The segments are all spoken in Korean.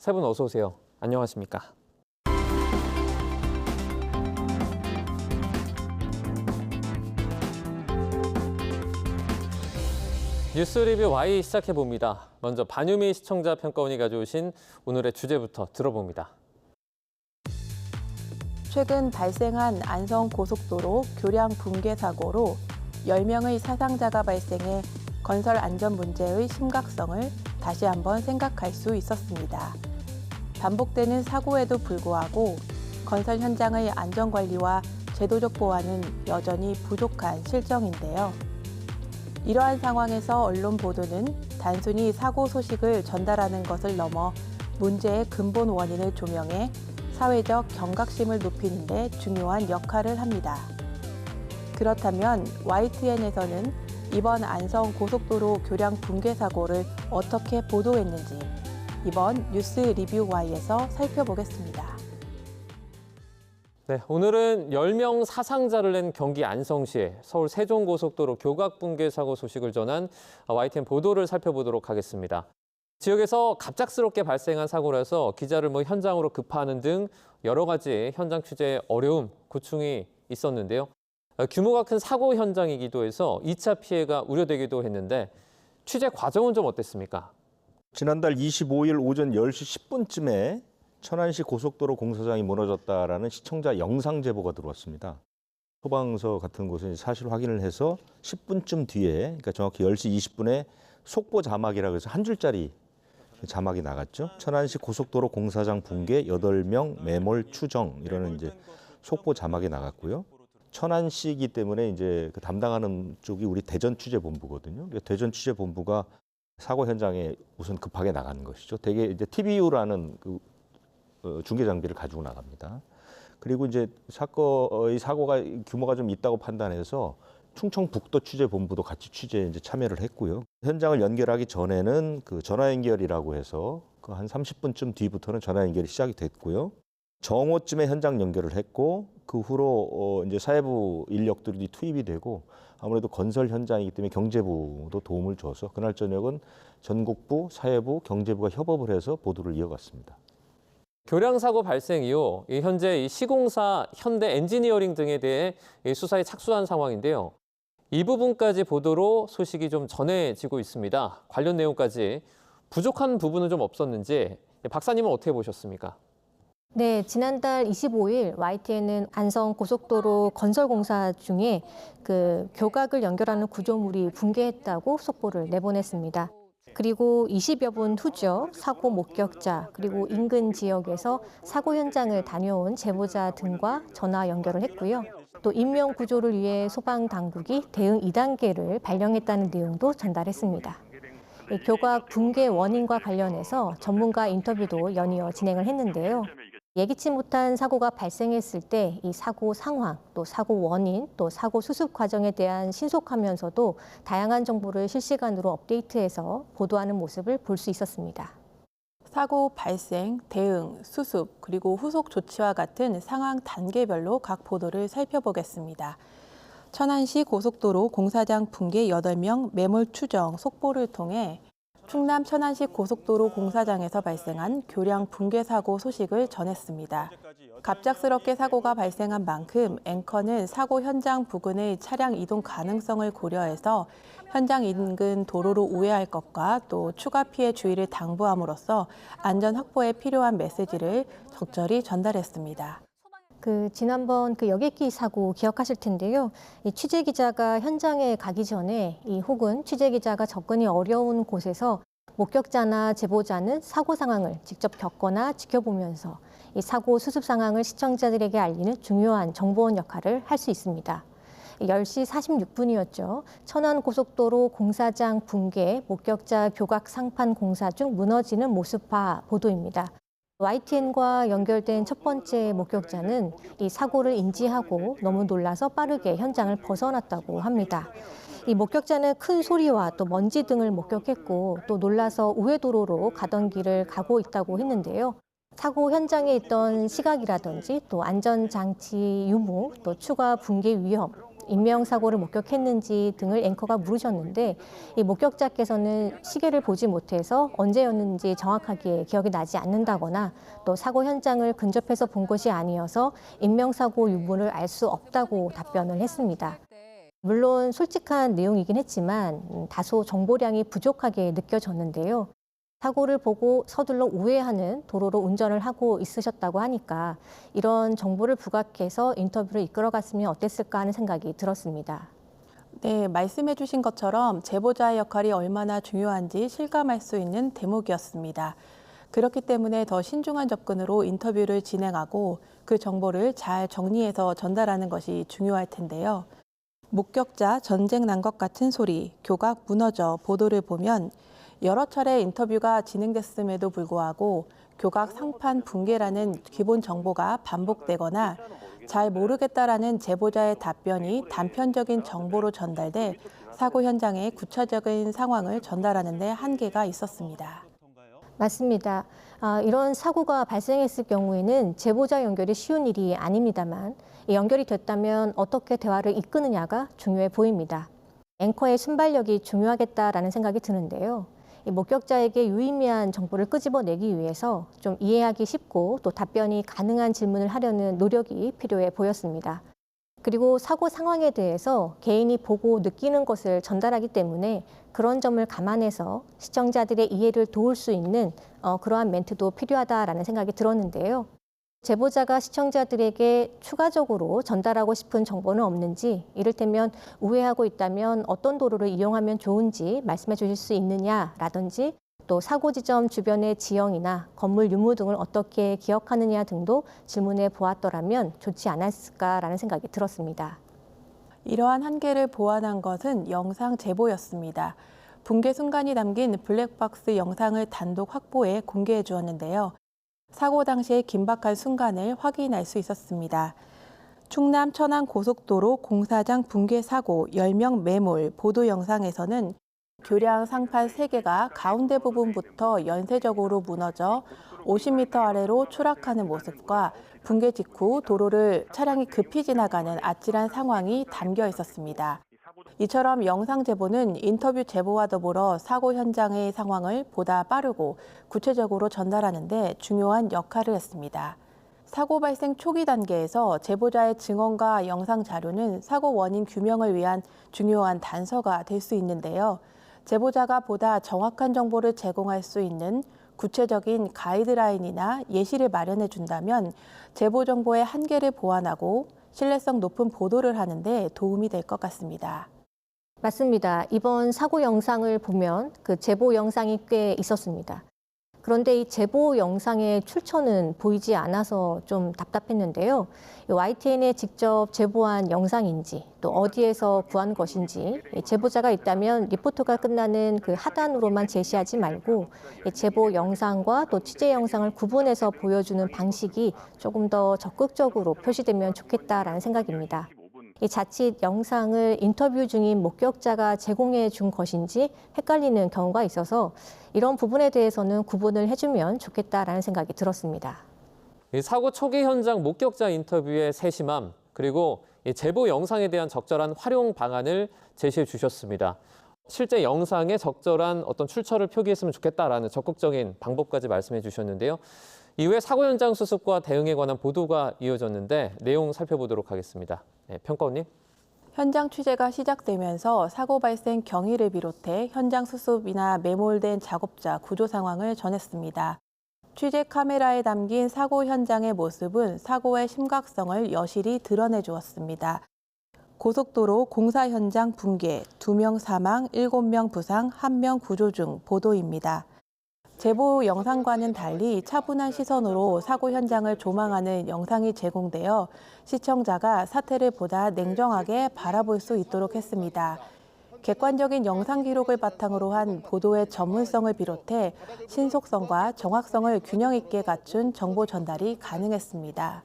세 분 어서 오세요. 안녕하십니까? 뉴스 리뷰 Y 시작해봅니다. 먼저 반유미 시청자 평가원이 가져오신 오늘의 주제부터 들어봅니다. 최근 발생한 안성고속도로 교량 붕괴 사고로 10명의 사상자가 발생해 건설 안전 문제의 심각성을 다시 한번 생각할 수 있었습니다. 반복되는 사고에도 불구하고 건설 현장의 안전관리와 제도적 보완은 여전히 부족한 실정인데요. 이러한 상황에서 언론 보도는 단순히 사고 소식을 전달하는 것을 넘어 문제의 근본 원인을 조명해 사회적 경각심을 높이는 데 중요한 역할을 합니다. 그렇다면 YTN에서는 이번 안성 고속도로 교량 붕괴 사고를 어떻게 보도했는지 이번 뉴스 리뷰 Y에서 살펴보겠습니다. 네, 오늘은 10명 사상자를 낸 경기 안성시의 서울 세종고속도로 교각 붕괴 사고 소식을 전한 YTN 보도를 살펴보도록 하겠습니다. 지역에서 갑작스럽게 발생한 사고라서 기자를 현장으로 급파하는 등 여러 가지 현장 취재에 어려움, 고충이 있었는데요. 규모가 큰 사고 현장이기도 해서 2차 피해가 우려되기도 했는데 취재 과정은 좀 어땠습니까? 지난달 25일 오전 10시 10분쯤에 천안시 고속도로 공사장이 무너졌다라는 시청자 영상 제보가 들어왔습니다. 소방서 같은 곳은 사실 확인을 해서 10분쯤 뒤에, 그러니까 정확히 10시 20분에 속보 자막이라고 해서 한 줄짜리 자막이 나갔죠. 천안시 고속도로 공사장 붕괴 8명 매몰 추정, 이러는 이제 속보 자막이 나갔고요. 천안시이기 때문에 이제 그 담당하는 쪽이 우리 대전 취재본부거든요. 대전 취재본부가 사고 현장에 우선 급하게 나가는 것이죠. 대개 이제 TBU라는 그 중계 장비를 가지고 나갑니다. 그리고 이제 사고가 규모가 좀 있다고 판단해서 충청북도 취재본부도 같이 취재에 이제 참여를 했고요. 현장을 연결하기 전에는 그 전화 연결이라고 해서 그 한 30분쯤 뒤부터는 전화 연결이 시작이 됐고요. 정오쯤에 현장 연결을 했고 그 후로 이제 사회부 인력들이 투입이 되고 아무래도 건설 현장이기 때문에 경제부도 도움을 줘서 그날 저녁은 전국부, 사회부, 경제부가 협업을 해서 보도를 이어갔습니다. 교량 사고 발생 이후 현재 시공사, 현대 엔지니어링 등에 대해 수사에 착수한 상황인데요. 이 부분까지 보도로 소식이 좀 전해지고 있습니다. 관련 내용까지 부족한 부분은 좀 없었는지 박사님은 어떻게 보셨습니까? 네, 지난달 25일 YTN은 안성 고속도로 건설 공사 중에 그 교각을 연결하는 구조물이 붕괴했다고 속보를 내보냈습니다. 그리고 20여 분 후죠. 사고 목격자 그리고 인근 지역에서 사고 현장을 다녀온 제보자 등과 전화 연결을 했고요. 또 인명 구조를 위해 소방 당국이 대응 2단계를 발령했다는 내용도 전달했습니다. 교각 붕괴 원인과 관련해서 전문가 인터뷰도 연이어 진행을 했는데요. 예기치 못한 사고가 발생했을 때 이 사고 상황, 또 사고 원인, 또 사고 수습 과정에 대한 신속하면서도 다양한 정보를 실시간으로 업데이트해서 보도하는 모습을 볼 수 있었습니다. 사고 발생, 대응, 수습, 그리고 후속 조치와 같은 상황 단계별로 각 보도를 살펴보겠습니다. 천안시 고속도로 공사장 붕괴 8명 매몰 추정 속보를 통해 충남 천안시 고속도로 공사장에서 발생한 교량 붕괴 사고 소식을 전했습니다. 갑작스럽게 사고가 발생한 만큼 앵커는 사고 현장 부근의 차량 이동 가능성을 고려해서 현장 인근 도로로 우회할 것과 또 추가 피해 주의를 당부함으로써 안전 확보에 필요한 메시지를 적절히 전달했습니다. 지난번 여객기 사고 기억하실 텐데요. 이 취재 기자가 현장에 가기 전에 혹은 취재 기자가 접근이 어려운 곳에서 목격자나 제보자는 사고 상황을 직접 겪거나 지켜보면서 이 사고 수습 상황을 시청자들에게 알리는 중요한 정보원 역할을 할 수 있습니다. 10시 46분이었죠. 천안고속도로 공사장 붕괴, 목격자 교각 상판 공사 중 무너지는 모습파 보도입니다. YTN과 연결된 첫 번째 목격자는 이 사고를 인지하고 너무 놀라서 빠르게 현장을 벗어났다고 합니다. 이 목격자는 큰 소리와 또 먼지 등을 목격했고 또 놀라서 우회도로로 가던 길을 가고 있다고 했는데요. 사고 현장에 있던 시각이라든지 또 안전장치 유무, 또 추가 붕괴 위험, 인명사고를 목격했는지 등을 앵커가 물으셨는데 이 목격자께서는 시계를 보지 못해서 언제였는지 정확하게 기억이 나지 않는다거나 또 사고 현장을 근접해서 본 것이 아니어서 인명사고 유무를 알 수 없다고 답변을 했습니다. 물론 솔직한 내용이긴 했지만 다소 정보량이 부족하게 느껴졌는데요. 사고를 보고 서둘러 우회하는 도로로 운전을 하고 있으셨다고 하니까 이런 정보를 부각해서 인터뷰를 이끌어갔으면 어땠을까 하는 생각이 들었습니다. 네, 말씀해 주신 것처럼 제보자의 역할이 얼마나 중요한지 실감할 수 있는 대목이었습니다. 그렇기 때문에 더 신중한 접근으로 인터뷰를 진행하고 그 정보를 잘 정리해서 전달하는 것이 중요할 텐데요. 목격자 전쟁 난 것 같은 소리, 교각 무너져 보도를 보면 여러 차례 인터뷰가 진행됐음에도 불구하고 교각 상판 붕괴라는 기본 정보가 반복되거나 잘 모르겠다라는 제보자의 답변이 단편적인 정보로 전달돼 사고 현장의 구체적인 상황을 전달하는 데 한계가 있었습니다. 맞습니다. 이런 사고가 발생했을 경우에는 제보자 연결이 쉬운 일이 아닙니다만 이 연결이 됐다면 어떻게 대화를 이끄느냐가 중요해 보입니다. 앵커의 순발력이 중요하겠다라는 생각이 드는데요. 이 목격자에게 유의미한 정보를 끄집어내기 위해서 좀 이해하기 쉽고 또 답변이 가능한 질문을 하려는 노력이 필요해 보였습니다. 그리고 사고 상황에 대해서 개인이 보고 느끼는 것을 전달하기 때문에 그런 점을 감안해서 시청자들의 이해를 도울 수 있는 그러한 멘트도 필요하다라는 생각이 들었는데요. 제보자가 시청자들에게 추가적으로 전달하고 싶은 정보는 없는지, 이를테면 우회하고 있다면 어떤 도로를 이용하면 좋은지 말씀해 주실 수 있느냐라든지 또 사고 지점 주변의 지형이나 건물 유무 등을 어떻게 기억하느냐 등도 질문해 보았더라면 좋지 않았을까라는 생각이 들었습니다. 이러한 한계를 보완한 것은 영상 제보였습니다. 붕괴 순간이 담긴 블랙박스 영상을 단독 확보해 공개해 주었는데요. 사고 당시의 긴박한 순간을 확인할 수 있었습니다. 충남 천안 고속도로 공사장 붕괴 사고 10명 매몰 보도 영상에서는 교량 상판 3개가 가운데 부분부터 연쇄적으로 무너져 50m 아래로 추락하는 모습과 붕괴 직후 도로를 차량이 급히 지나가는 아찔한 상황이 담겨 있었습니다. 이처럼 영상 제보는 인터뷰 제보와 더불어 사고 현장의 상황을 보다 빠르고 구체적으로 전달하는 데 중요한 역할을 했습니다. 사고 발생 초기 단계에서 제보자의 증언과 영상 자료는 사고 원인 규명을 위한 중요한 단서가 될 수 있는데요. 제보자가 보다 정확한 정보를 제공할 수 있는 구체적인 가이드라인이나 예시를 마련해 준다면 제보 정보의 한계를 보완하고 신뢰성 높은 보도를 하는 데 도움이 될 것 같습니다. 맞습니다. 이번 사고 영상을 보면 그 제보 영상이 꽤 있었습니다. 그런데 이 제보 영상의 출처는 보이지 않아서 좀 답답했는데요. YTN에 직접 제보한 영상인지 또 어디에서 구한 것인지 제보자가 있다면 리포트가 끝나는 그 하단으로만 제시하지 말고 제보 영상과 또 취재 영상을 구분해서 보여주는 방식이 조금 더 적극적으로 표시되면 좋겠다라는 생각입니다. 이 자칫 영상을 인터뷰 중인 목격자가 제공해 준 것인지 헷갈리는 경우가 있어서 이런 부분에 대해서는 구분을 해주면 좋겠다라는 생각이 들었습니다. 이 사고 초기 현장 목격자 인터뷰의 세심함, 그리고 이 제보 영상에 대한 적절한 활용 방안을 제시해 주셨습니다. 실제 영상에 적절한 어떤 출처를 표기했으면 좋겠다라는 적극적인 방법까지 말씀해 주셨는데요. 이후에 사고 현장 수습과 대응에 관한 보도가 이어졌는데 내용 살펴보도록 하겠습니다. 네, 평가원님. 현장 취재가 시작되면서 사고 발생 경위를 비롯해 현장 수습이나 매몰된 작업자 구조 상황을 전했습니다. 취재 카메라에 담긴 사고 현장의 모습은 사고의 심각성을 여실히 드러내 주었습니다. 고속도로 공사 현장 붕괴, 2명 사망, 7명 부상, 1명 구조 중 보도입니다. 제보 영상과는 달리 차분한 시선으로 사고 현장을 조망하는 영상이 제공되어 시청자가 사태를 보다 냉정하게 바라볼 수 있도록 했습니다. 객관적인 영상 기록을 바탕으로 한 보도의 전문성을 비롯해 신속성과 정확성을 균형 있게 갖춘 정보 전달이 가능했습니다.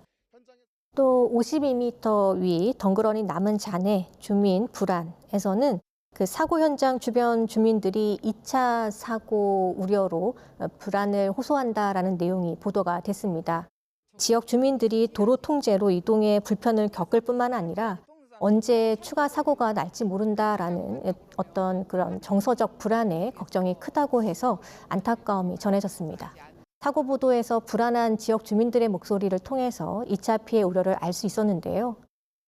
또 52m 위 덩그러니 남은 잔해 주민 불안에서는 그 사고 현장 주변 주민들이 2차 사고 우려로 불안을 호소한다라는 내용이 보도가 됐습니다. 지역 주민들이 도로 통제로 이동에 불편을 겪을 뿐만 아니라 언제 추가 사고가 날지 모른다라는 어떤 그런 정서적 불안에 걱정이 크다고 해서 안타까움이 전해졌습니다. 사고 보도에서 불안한 지역 주민들의 목소리를 통해서 2차 피해 우려를 알 수 있었는데요.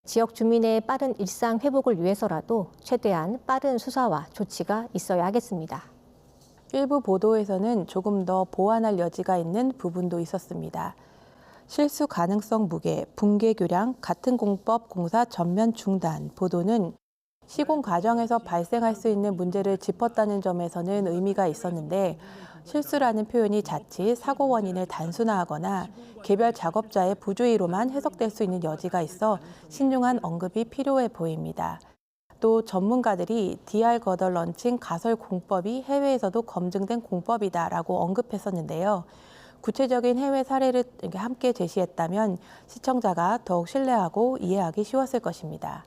지역 주민의 빠른 일상 회복을 위해서라도 최대한 빠른 수사와 조치가 있어야 하겠습니다. 일부 보도에서는 조금 더 보완할 여지가 있는 부분도 있었습니다. 실수 가능성 무게, 붕괴 교량, 같은 공법 공사 전면 중단 보도는 시공 과정에서 발생할 수 있는 문제를 짚었다는 점에서는 의미가 있었는데 실수라는 표현이 자칫 사고 원인을 단순화하거나 개별 작업자의 부주의로만 해석될 수 있는 여지가 있어 신중한 언급이 필요해 보입니다. 또 전문가들이 DR 거덜 런칭 가설 공법이 해외에서도 검증된 공법이다라고 언급했었는데요. 구체적인 해외 사례를 함께 제시했다면 시청자가 더욱 신뢰하고 이해하기 쉬웠을 것입니다.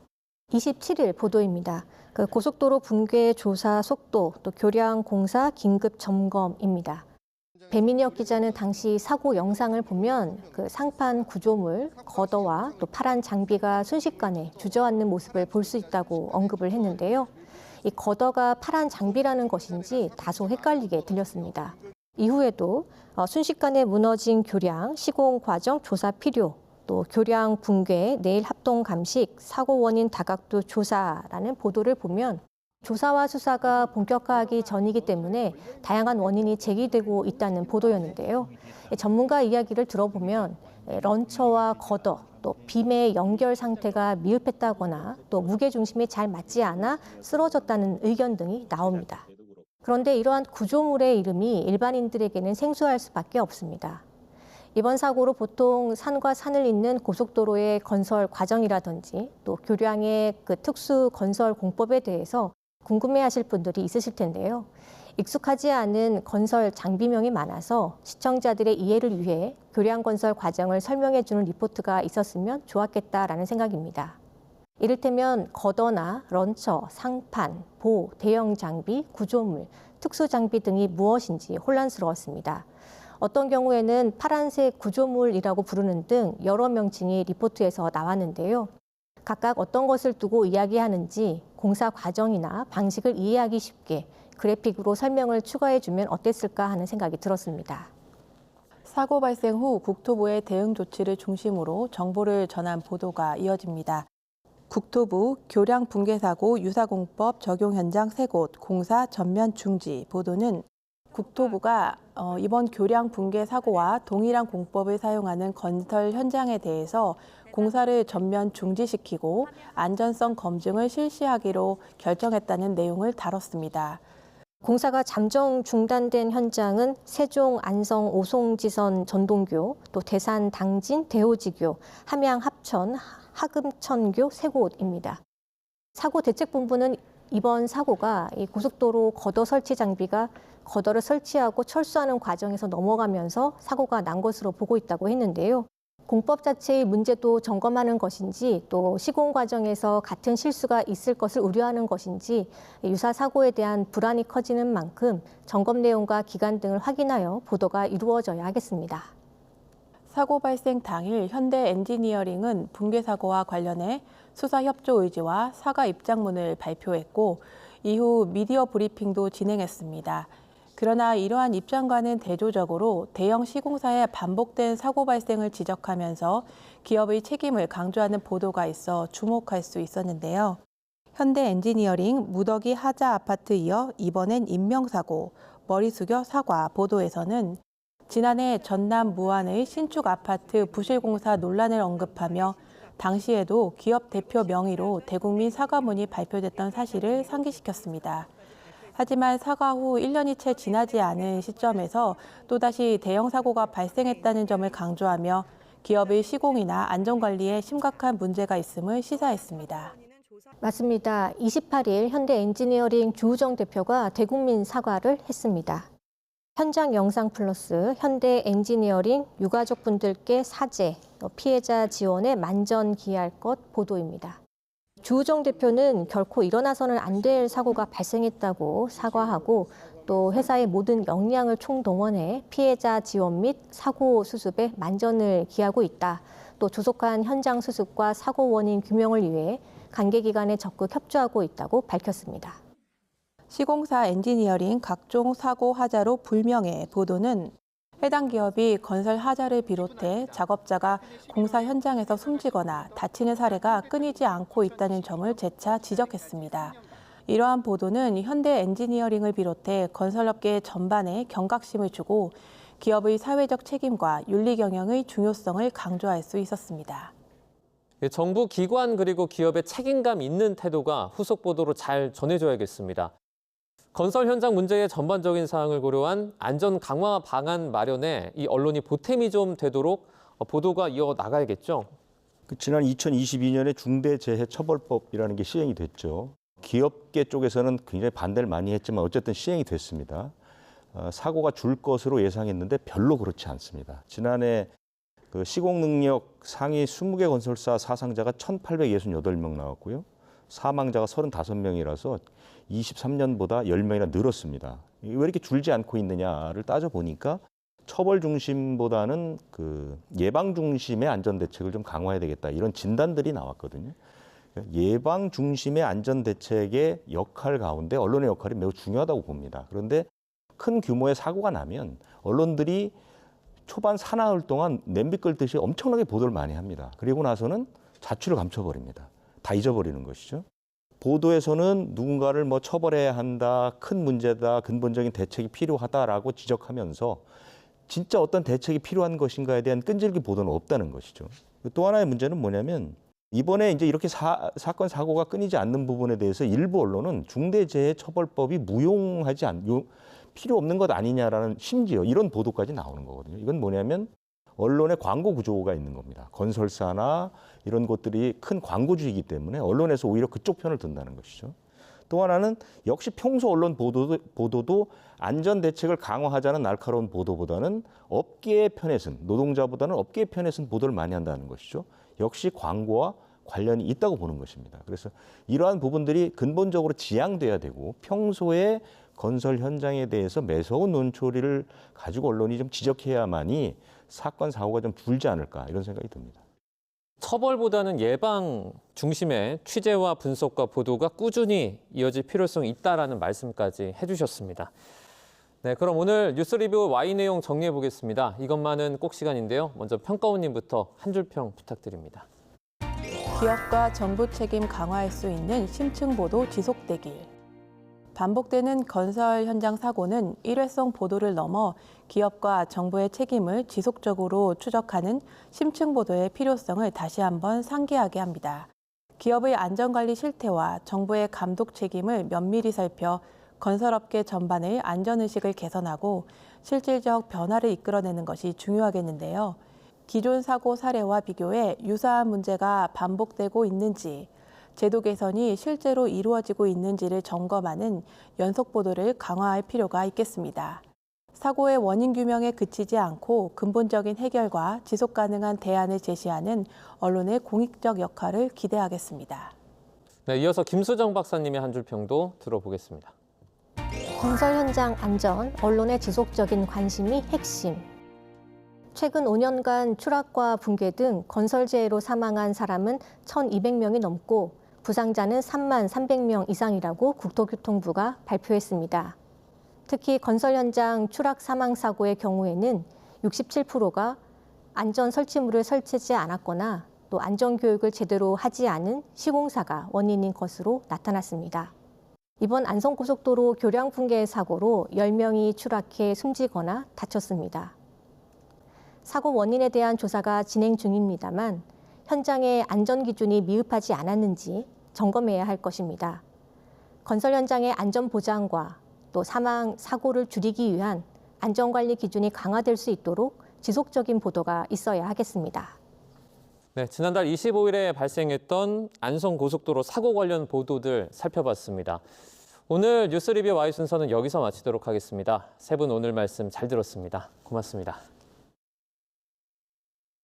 27일 보도입니다. 고속도로 붕괴 조사 속도, 또 교량 공사 긴급 점검입니다. 배민혁 기자는 당시 사고 영상을 보면 상판 구조물, 걷어와 또 파란 장비가 순식간에 주저앉는 모습을 볼 수 있다고 언급을 했는데요. 이 걷어가 파란 장비라는 것인지 다소 헷갈리게 들렸습니다. 이후에도 순식간에 무너진 교량, 시공 과정 조사 필요, 또 교량 붕괴, 내일 합동 감식, 사고 원인 다각도 조사라는 보도를 보면 조사와 수사가 본격화하기 전이기 때문에 다양한 원인이 제기되고 있다는 보도였는데요. 전문가 이야기를 들어보면 런처와 걷어, 또 빔의 연결 상태가 미흡했다거나 또 무게중심이 잘 맞지 않아 쓰러졌다는 의견 등이 나옵니다. 그런데 이러한 구조물의 이름이 일반인들에게는 생소할 수밖에 없습니다. 이번 사고로 보통 산과 산을 잇는 고속도로의 건설 과정이라든지 또 교량의 특수 건설 공법에 대해서 궁금해하실 분들이 있으실 텐데요. 익숙하지 않은 건설 장비명이 많아서 시청자들의 이해를 위해 교량 건설 과정을 설명해주는 리포트가 있었으면 좋았겠다라는 생각입니다. 이를테면 걷어나 런처, 상판, 보, 대형 장비, 구조물, 특수 장비 등이 무엇인지 혼란스러웠습니다. 어떤 경우에는 파란색 구조물이라고 부르는 등 여러 명칭이 리포트에서 나왔는데요. 각각 어떤 것을 두고 이야기하는지 공사 과정이나 방식을 이해하기 쉽게 그래픽으로 설명을 추가해주면 어땠을까 하는 생각이 들었습니다. 사고 발생 후 국토부의 대응 조치를 중심으로 정보를 전한 보도가 이어집니다. 국토부 교량 붕괴 사고 유사공법 적용 현장 3곳 공사 전면 중지 보도는 국토부가 이번 교량 붕괴 사고와 동일한 공법을 사용하는 건설 현장에 대해서 공사를 전면 중지시키고 안전성 검증을 실시하기로 결정했다는 내용을 다뤘습니다. 공사가 잠정 중단된 현장은 세종 안성 오송지선 전동교, 또 대산 당진 대호지교, 함양 합천 하금천교 3곳입니다. 사고 대책본부는 이번 사고가 이 고속도로 걷어 설치 장비가 걷어를 설치하고 철수하는 과정에서 넘어가면서 사고가 난 것으로 보고 있다고 했는데요. 공법 자체의 문제도 점검하는 것인지 또 시공 과정에서 같은 실수가 있을 것을 우려하는 것인지 유사 사고에 대한 불안이 커지는 만큼 점검 내용과 기간 등을 확인하여 보도가 이루어져야 하겠습니다. 사고 발생 당일 현대 엔지니어링은 붕괴 사고와 관련해 수사 협조 의지와 사과 입장문을 발표했고 이후 미디어 브리핑도 진행했습니다. 그러나 이러한 입장과는 대조적으로 대형 시공사의 반복된 사고 발생을 지적하면서 기업의 책임을 강조하는 보도가 있어 주목할 수 있었는데요. 현대 엔지니어링 무더기 하자 아파트 이어 이번엔 인명사고, 머리 숙여 사과 보도에서는 지난해 전남 무안의 신축 아파트 부실공사 논란을 언급하며 당시에도 기업 대표 명의로 대국민 사과문이 발표됐던 사실을 상기시켰습니다. 하지만 사과 후 1년이 채 지나지 않은 시점에서 또다시 대형 사고가 발생했다는 점을 강조하며 기업의 시공이나 안전관리에 심각한 문제가 있음을 시사했습니다. 맞습니다. 28일 현대 엔지니어링 주우정 대표가 대국민 사과를 했습니다. 현장 영상 플러스 현대 엔지니어링 유가족분들께 사죄, 피해자 지원에 만전기할 것 보도입니다. 주우정 대표는 결코 일어나서는 안 될 사고가 발생했다고 사과하고 또 회사의 모든 역량을 총동원해 피해자 지원 및 사고 수습에 만전을 기하고 있다. 또 조속한 현장 수습과 사고 원인 규명을 위해 관계기관에 적극 협조하고 있다고 밝혔습니다. 시공사 엔지니어링 각종 사고 하자로 불명예 보도는 해당 기업이 건설 하자를 비롯해 작업자가 공사 현장에서 숨지거나 다치는 사례가 끊이지 않고 있다는 점을 재차 지적했습니다. 이러한 보도는 현대 엔지니어링을 비롯해 건설업계 전반에 경각심을 주고 기업의 사회적 책임과 윤리 경영의 중요성을 강조할 수 있었습니다. 정부 기관 그리고 기업의 책임감 있는 태도가 후속 보도로 잘 전해줘야겠습니다. 건설 현장 문제의 전반적인 사항을 고려한 안전 강화 방안 마련에 이 언론이 보탬이 좀 되도록 보도가 이어나가야겠죠. 지난 2022년에 중대재해처벌법이라는 게 시행이 됐죠. 기업계 쪽에서는 굉장히 반대를 많이 했지만 어쨌든 시행이 됐습니다. 사고가 줄 것으로 예상했는데 별로 그렇지 않습니다. 지난해 그 시공능력 상위 20개 건설사 사상자가 1,868명 나왔고요. 사망자가 35명이라서 23년보다 10명이나 늘었습니다. 왜 이렇게 줄지 않고 있느냐를 따져보니까 처벌 중심보다는 그 예방 중심의 안전 대책을 좀 강화해야 되겠다. 이런 진단들이 나왔거든요. 예방 중심의 안전 대책의 역할 가운데 언론의 역할이 매우 중요하다고 봅니다. 그런데 큰 규모의 사고가 나면 언론들이 초반 사나흘 동안 냄비 끓듯이 엄청나게 보도를 많이 합니다. 그리고 나서는 자취를 감춰버립니다. 다 잊어버리는 것이죠. 보도에서는 누군가를 뭐 처벌해야 한다, 큰 문제다, 근본적인 대책이 필요하다라고 지적하면서 진짜 어떤 대책이 필요한 것인가에 대한 끈질기 보도는 없다는 것이죠. 또 하나의 문제는 뭐냐면 이번에 이제 이렇게 사건 사고가 끊이지 않는 부분에 대해서 일부 언론은 중대재해처벌법이 무용하지 필요 없는 것 아니냐라는 심지어 이런 보도까지 나오는 거거든요. 이건 뭐냐면 언론의 광고 구조가 있는 겁니다. 건설사나 이런 곳들이 큰 광고주이기 때문에 언론에서 오히려 그쪽 편을 든다는 것이죠. 또 하나는 역시 평소 언론 보도도 안전 대책을 강화하자는 날카로운 보도보다는 업계의 편에 선, 노동자보다는 업계의 편에 선 보도를 많이 한다는 것이죠. 역시 광고와 관련이 있다고 보는 것입니다. 그래서 이러한 부분들이 근본적으로 지양돼야 되고 평소에 건설 현장에 대해서 매서운 논초리를 가지고 언론이 좀 지적해야만이 사건, 사고가 좀 줄지 않을까 이런 생각이 듭니다. 처벌보다는 예방 중심의 취재와 분석과 보도가 꾸준히 이어질 필요성이 있다라는 말씀까지 해주셨습니다. 네, 그럼 오늘 뉴스 리뷰 Y 내용 정리해 보겠습니다. 이것만은 꼭 시간인데요. 먼저 평가원님부터 한 줄 평 부탁드립니다. 기업과 정부 책임 강화할 수 있는 심층 보도 지속되길. 반복되는 건설 현장 사고는 일회성 보도를 넘어 기업과 정부의 책임을 지속적으로 추적하는 심층 보도의 필요성을 다시 한번 상기하게 합니다. 기업의 안전관리 실태와 정부의 감독 책임을 면밀히 살펴 건설업계 전반의 안전의식을 개선하고 실질적 변화를 이끌어내는 것이 중요하겠는데요. 기존 사고 사례와 비교해 유사한 문제가 반복되고 있는지, 제도 개선이 실제로 이루어지고 있는지를 점검하는 연속 보도를 강화할 필요가 있겠습니다. 사고의 원인 규명에 그치지 않고 근본적인 해결과 지속 가능한 대안을 제시하는 언론의 공익적 역할을 기대하겠습니다. 네, 이어서 김수정 박사님의 한 줄 평도 들어보겠습니다. 건설 현장 안전, 언론의 지속적인 관심이 핵심. 최근 5년간 추락과 붕괴 등 건설재해로 사망한 사람은 1,200명이 넘고 부상자는 3만 300명 이상이라고 국토교통부가 발표했습니다. 특히 건설 현장 추락 사망 사고의 경우에는 67%가 안전 설치물을 설치하지 않았거나 또 안전 교육을 제대로 하지 않은 시공사가 원인인 것으로 나타났습니다. 이번 안성고속도로 교량 붕괴 사고로 10명이 추락해 숨지거나 다쳤습니다. 사고 원인에 대한 조사가 진행 중입니다만 현장의 안전 기준이 미흡하지 않았는지 점검해야 할 것입니다. 건설 현장의 안전 보장과 또 사망, 사고를 줄이기 위한 안전관리 기준이 강화될 수 있도록 지속적인 보도가 있어야 하겠습니다. 네, 지난달 25일에 발생했던 안성고속도로 사고 관련 보도들 살펴봤습니다. 오늘 뉴스 리뷰 Y 순서는 여기서 마치도록 하겠습니다. 세 분 오늘 말씀 잘 들었습니다. 고맙습니다.